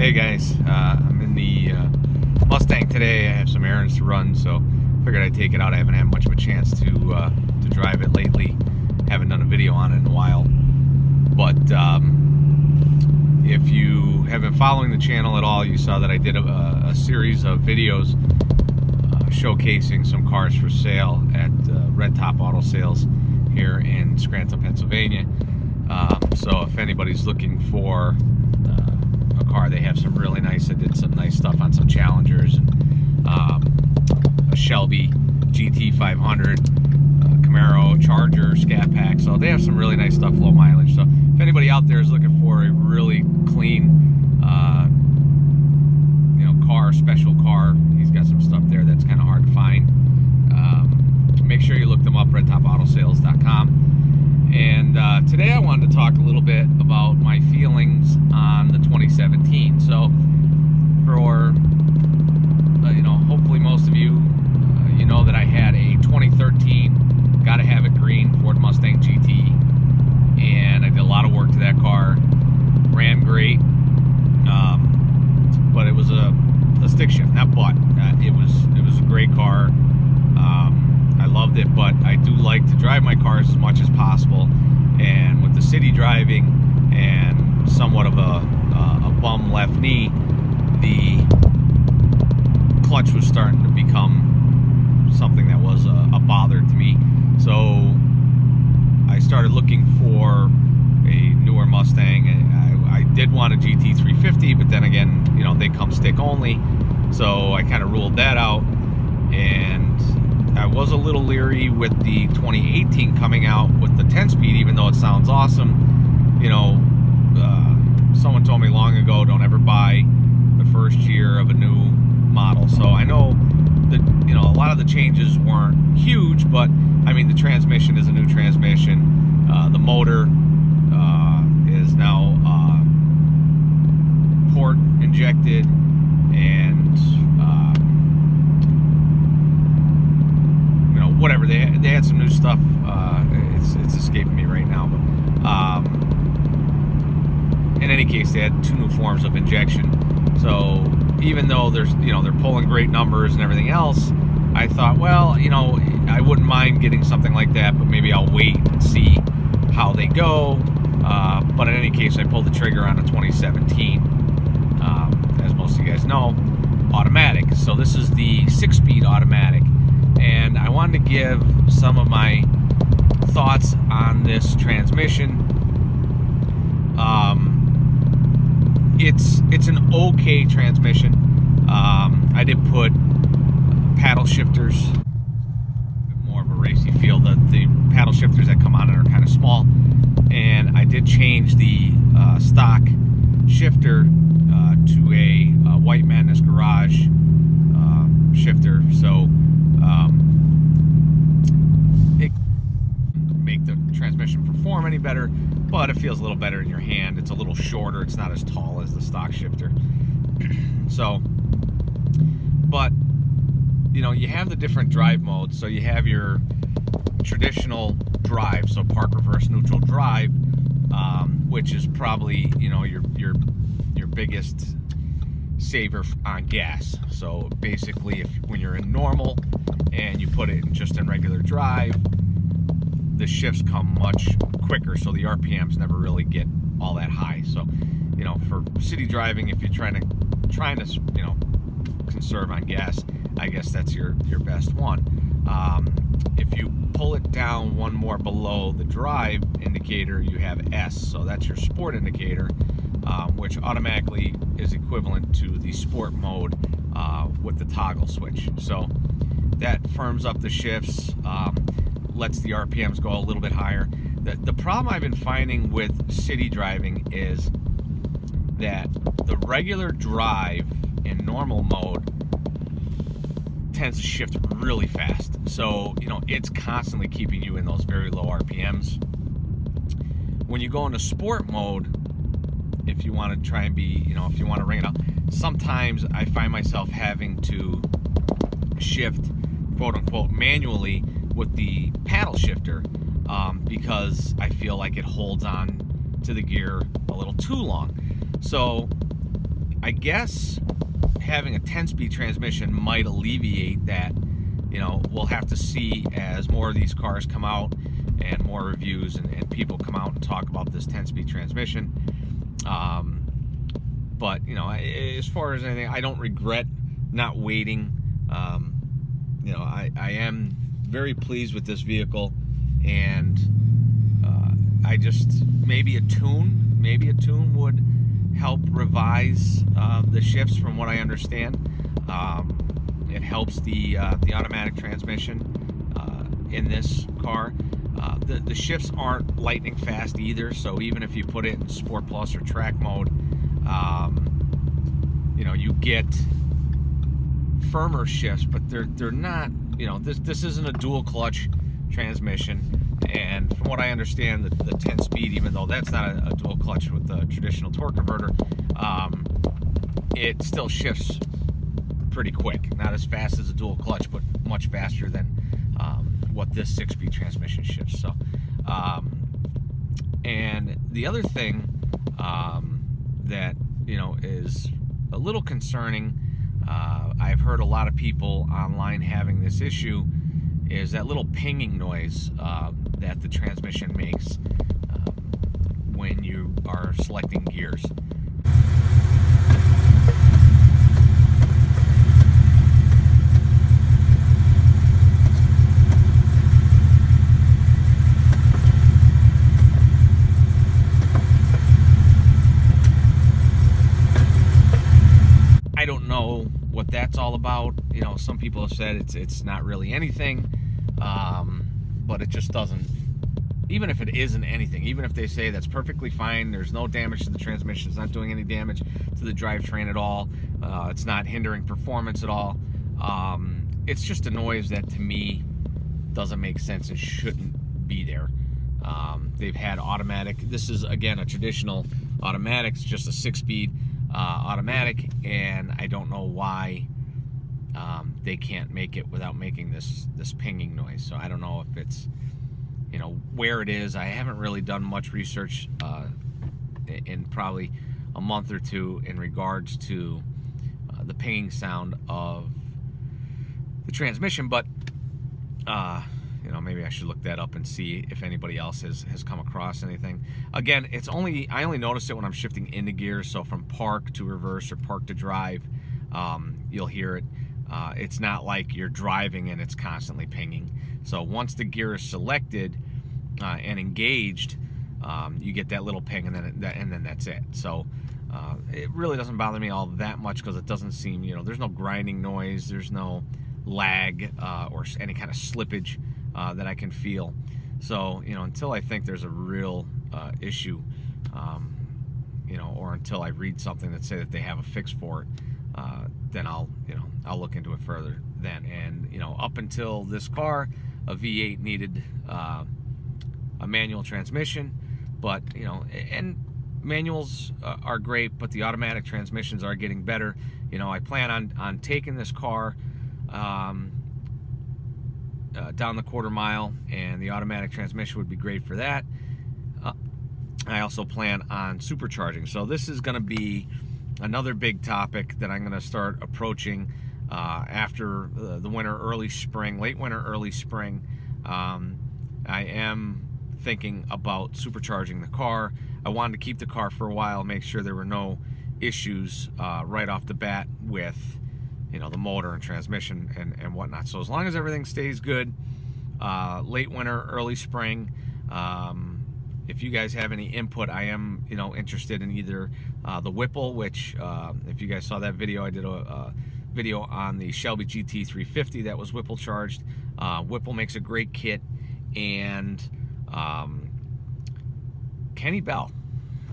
Hey guys, I'm in the Mustang today. I have some errands to run, so figured I'd take it out. I haven't had much of a chance to drive it lately. Haven't done a video on it in a while. But if you have been following the channel at all, you saw that I did a series of videos showcasing some cars for sale at Red Top Auto Sales here in Scranton, Pennsylvania. So if anybody's looking for a car, they have some really nice, I did some nice stuff on some Challengers, and a Shelby GT 500, Camaro, Charger, Scat Pack. So they have some really nice stuff, low mileage. So if anybody out there is looking for a really clean, car, special car, he's got some stuff there that's kind of hard to find. Make sure you look them up, redtopautosales.com. And today I wanted to talk a little bit about my feelings on the 2017. So for, hopefully most of you, you know that I had a 2013, gotta have it green, Ford Mustang GT. And I did a lot of work to that car. Ran great. But it was a stick shift, not butt. It was a great car. I loved it, but I do like to drive my cars as much as possible. And with the city driving and somewhat of a bum left knee, the clutch was starting to become something that was a bother to me. So I started looking for a newer Mustang. I did want a GT 350, but then again, they come stick only. So I kind of ruled that out. And I was a little leery with the 2018 coming out with the 10-speed, even though it sounds awesome. Someone told me long ago, don't ever buy the first year of a new model. So I know that, a lot of the changes weren't huge, but I mean, the transmission is a new transmission. The motor is now port injected, and whatever, they had some new stuff. It's escaping me right now, but in any case, they had 2 new forms of injection. So even though there's they're pulling great numbers and everything else, I thought, well, I wouldn't mind getting something like that, but maybe I'll wait and see how they go. But in any case, I pulled the trigger on a 2017. As most of you guys know, automatic. So this is the 6-speed automatic. And I wanted to give some of my thoughts on this transmission. It's an okay transmission. I did put paddle shifters, more of a racy feel. The paddle shifters that come on it are kind of small. And I did change the stock shifter to a White Madness Garage shifter. So it make the transmission perform any better, but it feels a little better in your hand. It's a little shorter. It's not as tall as the stock shifter. So, but you have the different drive modes. So you have your traditional drive, so park, reverse, neutral drive, which is probably your biggest saver on gas. So basically, when you're in normal and you put it just in regular drive, the shifts come much quicker, so the RPMs never really get all that high. So for city driving, if you're trying to conserve on gas, I guess that's your best one. If you pull it down one more below the drive indicator, you have S, so that's your sport indicator, which automatically is equivalent to the sport mode with the toggle switch. So that firms up the shifts, lets the RPMs go a little bit higher. The problem I've been finding with city driving is that the regular drive in normal mode tends to shift really fast. So, it's constantly keeping you in those very low RPMs. When you go into sport mode, if you want to try and be, if you want to ring it up, sometimes I find myself having to shift, quote unquote, manually with the paddle shifter because I feel like it holds on to the gear a little too long. So I guess having a 10-speed transmission might alleviate that. You know, we'll have to see as more of these cars come out and more reviews and people come out and talk about this 10-speed transmission. But, you know, as far as anything, I don't regret not waiting. You know, I am very pleased with this vehicle, and I just, maybe a tune would help revise the shifts from what I understand. It helps the automatic transmission in this car. The shifts aren't lightning fast either, so even if you put it in Sport Plus or track mode, you know, you get firmer shifts, but they're not, you know, this isn't a dual clutch transmission. And from what I understand, the 10-speed, even though that's not a dual clutch with the traditional torque converter, it still shifts pretty quick. Not as fast as a dual clutch, but much faster than what this 6-speed transmission shifts. So, and the other thing that, you know, is a little concerning, I've heard a lot of people online having this issue, is that little pinging noise that the transmission makes when you are selecting gears. I don't know what that's all about. You know, some people have said it's not really anything, but it just doesn't. Even if it isn't anything, even if they say that's perfectly fine, there's no damage to the transmission, it's not doing any damage to the drivetrain at all, it's not hindering performance at all, it's just a noise that to me doesn't make sense and shouldn't be there. They've had automatic. This is, again, a traditional automatic. It's just a 6-speed automatic, and I don't know why they can't make it without making this pinging noise. So I don't know if it's, you know, where it is. I haven't really done much research in probably a month or two in regards to the pinging sound of the transmission, but you know, maybe I should look that up and see if anybody else has come across anything. Again, I only notice it when I'm shifting into gears, so from park to reverse or park to drive, you'll hear it. It's not like you're driving and it's constantly pinging. So once the gear is selected and engaged, you get that little ping, and then that's it. So it really doesn't bother me all that much, because it doesn't seem, you know, there's no grinding noise, there's no lag or any kind of slippage that I can feel. So, you know, until I think there's a real issue, you know, or until I read something that say that they have a fix for it, then I'll look into it further then. And, you know, up until this car, a V8 needed a manual transmission, but, you know, and manuals are great, but the automatic transmissions are getting better. You know, I plan on taking this car down the quarter mile, and the automatic transmission would be great for that. I also plan on supercharging. So this is going to be another big topic that I'm going to start approaching after the winter, early spring, late winter, early spring. I am thinking about supercharging the car. I wanted to keep the car for a while, make sure there were no issues right off the bat with, you know, the motor and transmission and whatnot. So as long as everything stays good, late winter, early spring, if you guys have any input, I am, you know, interested in either the Whipple, which if you guys saw that video, I did a video on the Shelby GT 350 that was Whipple charged. Whipple makes a great kit, and Kenny Bell.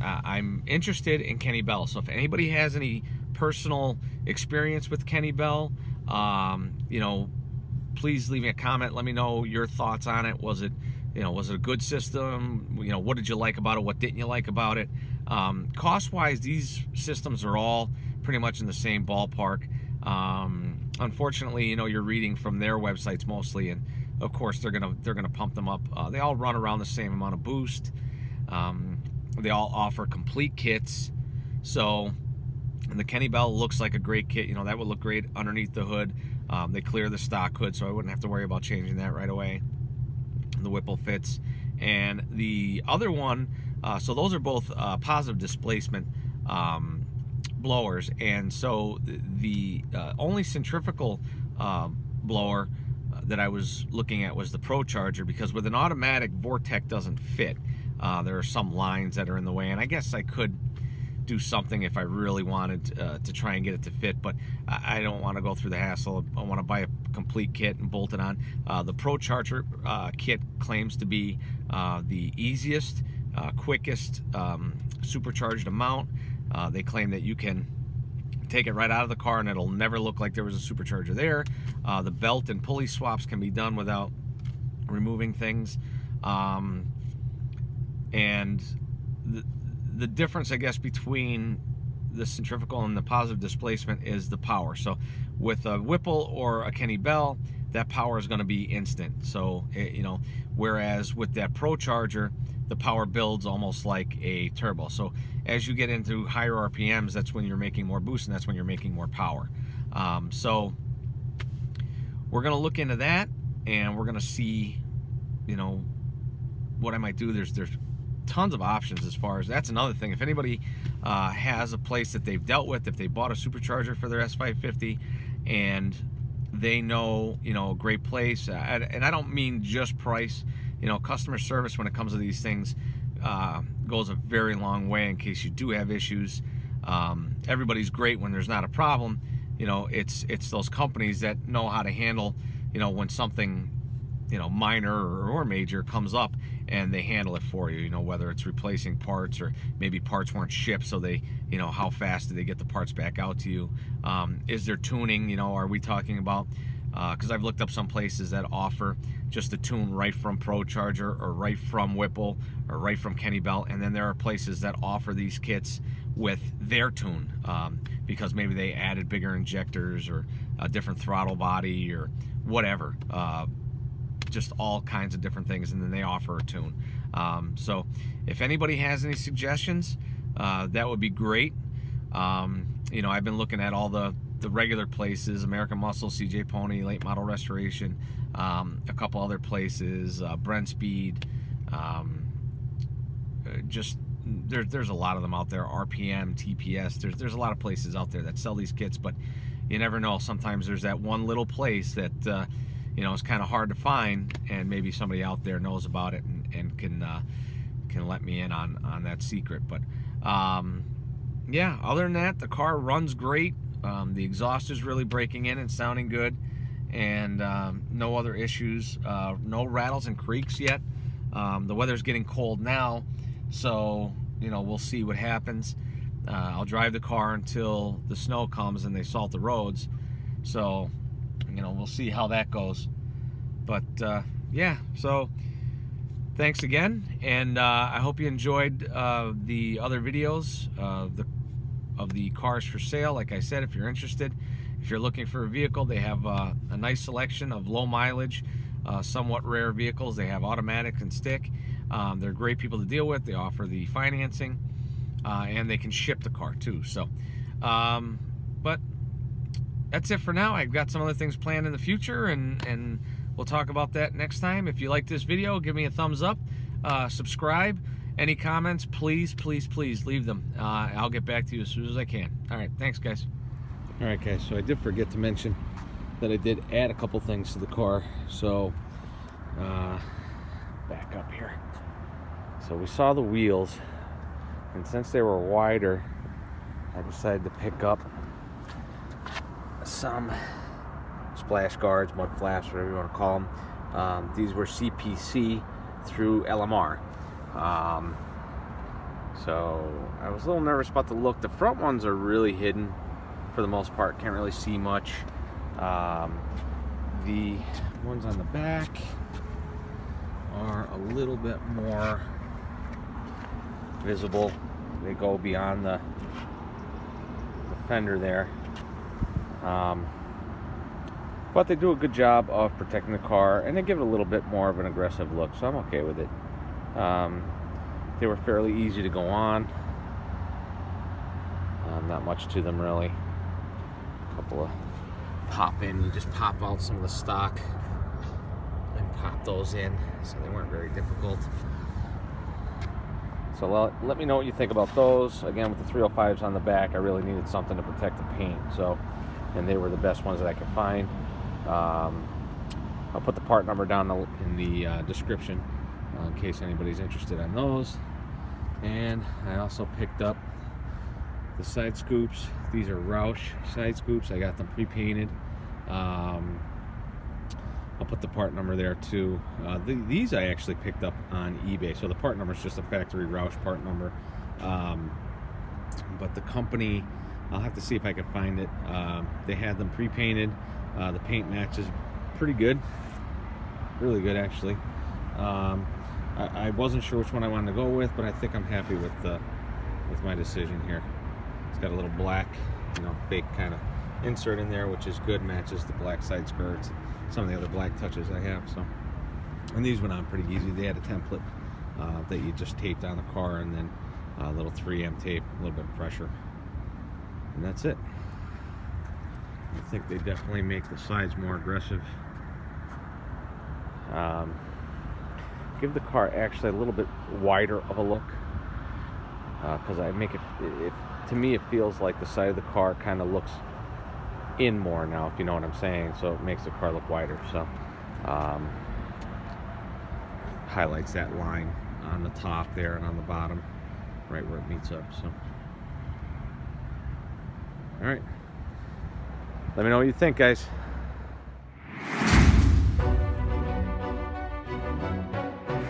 I'm interested in Kenny Bell. So if anybody has any personal experience with Kenny Bell, you know, please leave me a comment. Let me know your thoughts on it. Was it a good system? You know, what did you like about it? What didn't you like about it? Cost-wise, these systems are all pretty much in the same ballpark. Unfortunately, you know, you're reading from their websites mostly, and of course they're gonna pump them up. They all run around the same amount of boost. They all offer complete kits. So, And the Kenny Bell looks like a great kit. You know, that would look great underneath the hood. They clear the stock hood, so I wouldn't have to worry about changing that right away. The Whipple fits. And the other one, so those are both positive displacement blowers. And so the only centrifugal blower that I was looking at was the Pro Charger, because with an automatic, Vortec doesn't fit. There are some lines that are in the way, and I guess I could do something if I really wanted to try and get it to fit, but I don't want to go through the hassle. I want to buy a complete kit and bolt it on. The Pro Charger kit claims to be the easiest, quickest supercharged amount. They claim that you can take it right out of the car and it'll never look like there was a supercharger there. The belt and pulley swaps can be done without removing things. And the difference, I guess, between the centrifugal and the positive displacement is the power. So with a Whipple or a Kenny Bell, that power is going to be instant. So, you know, whereas with that Pro Charger, the power builds almost like a turbo. So as you get into higher RPMs, that's when you're making more boost, and that's when you're making more power. So we're going to look into that, and we're going to see, you know, what I might do. There's tons of options as far as, that's another thing. If anybody has a place that they've dealt with, if they bought a supercharger for their S550 and they know, you know, a great place, and I don't mean just price, you know, customer service when it comes to these things goes a very long way in case you do have issues. Everybody's great when there's not a problem. You know, it's those companies that know how to handle, you know, when something, you know, minor or major comes up, and they handle it for you. You know, whether it's replacing parts, or maybe parts weren't shipped, so they, you know, how fast do they get the parts back out to you? Is there tuning? You know, are we talking about, because I've looked up some places that offer just the tune right from Pro Charger, or right from Whipple, or right from Kenny Bell, and then there are places that offer these kits with their tune, because maybe they added bigger injectors or a different throttle body or whatever. Just all kinds of different things, and then they offer a tune. So if anybody has any suggestions, that would be great. You know, I've been looking at all the regular places: American Muscle, CJ Pony, Late Model Restoration, a couple other places, Brent Speed. Just there's a lot of them out there. RPM, TPS. There's a lot of places out there that sell these kits, but you never know. Sometimes there's that one little place that you know, it's kind of hard to find, and maybe somebody out there knows about it and can let me in on that secret. But yeah, other than that, the car runs great. The exhaust is really breaking in and sounding good, and no other issues. No rattles and creaks yet. The weather's getting cold now, so you know, we'll see what happens. I'll drive the car until the snow comes and they salt the roads. So you know, we'll see how that goes. But yeah, so thanks again, and I hope you enjoyed the other videos of the cars for sale. Like I said, if you're interested, if you're looking for a vehicle, they have a nice selection of low mileage, somewhat rare vehicles. They have automatic and stick. They're great people to deal with. They offer the financing, and they can ship the car too. So but that's it for now. I've got some other things planned in the future, and we'll talk about that next time. If you like this video, give me a thumbs up, subscribe. Any comments, please leave them. I'll get back to you as soon as I can. All right, thanks guys. All right guys, so I did forget to mention that I did add a couple things to the car. So back up here. So we saw the wheels, and since they were wider, I decided to pick up some splash guards, mud flaps, whatever you want to call them. These were CPC through LMR. So I was a little nervous about the look. The front ones are really hidden for the most part, can't really see much. The ones on the back are a little bit more visible. They go beyond the fender there. But they do a good job of protecting the car, and they give it a little bit more of an aggressive look, so I'm okay with it. They were fairly easy to go on. Not much to them really. A couple of pop in, you just pop out some of the stock and pop those in, so they weren't very difficult. So let me know what you think about those. Again, with the 305s on the back, I really needed something to protect the paint, so, and they were the best ones that I could find. I'll put the part number down in the description in case anybody's interested on those. And I also picked up the side scoops. These are Roush side scoops. I got them pre-painted. I'll put the part number there too. These I actually picked up on eBay, so the part number is just a factory Roush part number. But the company, I'll have to see if I can find it. They had them pre-painted. The paint matches pretty good, really good actually. I wasn't sure which one I wanted to go with, but I think I'm happy with my decision here. It's got a little black, fake kind of insert in there, which is good, matches the black side skirts, some of the other black touches I have. So, and these went on pretty easy. They had a template that you just taped on the car, and then a little 3M tape, a little bit of pressure, and that's it. I think they definitely make the sides more aggressive. Give the car actually a little bit wider of a look, because I make it, to me it feels like the side of the car kind of looks in more now, if you know what I'm saying, so it makes the car look wider. So highlights that line on the top there and on the bottom, right where it meets up. So all right, let me know what you think, guys.